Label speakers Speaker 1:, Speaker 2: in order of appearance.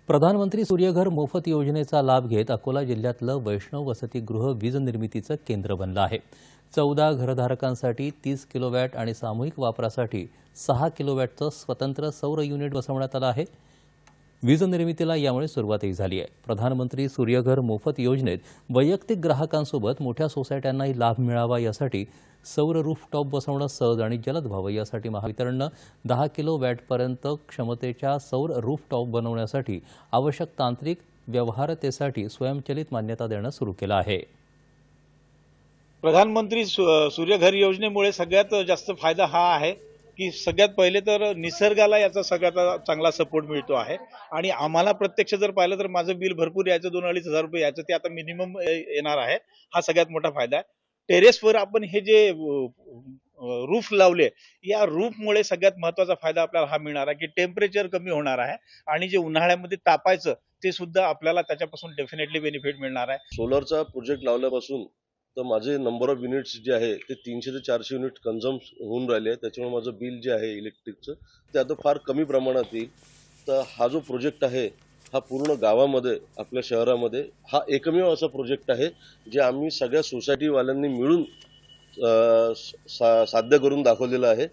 Speaker 1: प्रधानमंत्री सूर्यघर मोफत योजनेचा लाभ घेत अकोला जिल्ह्यातलं वैष्णव वसतिगृह वीज निर्मितीचं केंद्र बनलं आहे। 14 घरधारकांसाठी 30 किलोवॅट आणि सामूहिक वापरासाठी 6 किलोवॅटचं स्वतंत्र सौर युनिट बसवण्यात आलं आहे। वीज निर्मितीला यामुळे सुरुवातही झाली आहे। प्रधानमंत्री सूर्यघर मोफत योजनेत वैयक्तिक ग्राहकांसोबत मोठ्या सोसायट्यांनाही लाभ मिळावा यासाठी सौर रूफटॉप बसवणं सहज आणि जलद व्हावं यासाठी महावितरणनं 10 किलोवॅटपर्यंत क्षमतेच्या सौर रूफटॉप बनवण्यासाठी आवश्यक तांत्रिक व्यवहार्यतेसाठी स्वयंचलित मान्यता देणं सुरू केलं आहे।
Speaker 2: प्रधानमंत्री सूर्यघर योजनेमुळे सगळ्यात जास्त फायदा हा आहे की सगळ्यात पहिले तर निसर्गाला याचा सगळ्यात चांगला सपोर्ट मिळतो आहे आणि आम्हाला प्रत्यक्ष जर पाहिलं तर माझं बिल भरपूर यायचं 2-2.5 हजार रुपये यायचं ते आता मिनिमम येणार आहे। हा सगळ्यात मोठा फायदा आहे। टेरेसवर आपण हे जे रूफ लावले या रूफमुळे सगळ्यात महत्त्वाचा फायदा आपल्याला हा मिळणार आहे की टेम्परेचर कमी होणार आहे आणि जे उन्हाळ्यामध्ये तापायचं ते सुद्धा आपल्याला त्याच्यापासून डेफिनेटली बेनिफिट मिळणार आहे।
Speaker 3: सोलरचा प्रोजेक्ट लावल्यापासून तर माझे नंबर ऑफ युनिट्स जे आहे ते 300 ते 400 युनिट कन्झ्युम होऊन राहिले आहे। त्याच्यामुळे माझं बिल जे आहे इलेक्ट्रिकचं ते आता फार कमी प्रमाणात येईल। तर हा जो प्रोजेक्ट आहे हा पूर्ण गावामध्ये आपल्या शहरामध्ये हा एकमेव असा प्रोजेक्ट आहे जे आम्ही सगळ्या सोसायटीवाल्यांनी मिळून साध्य करून दाखवलेलं आहे।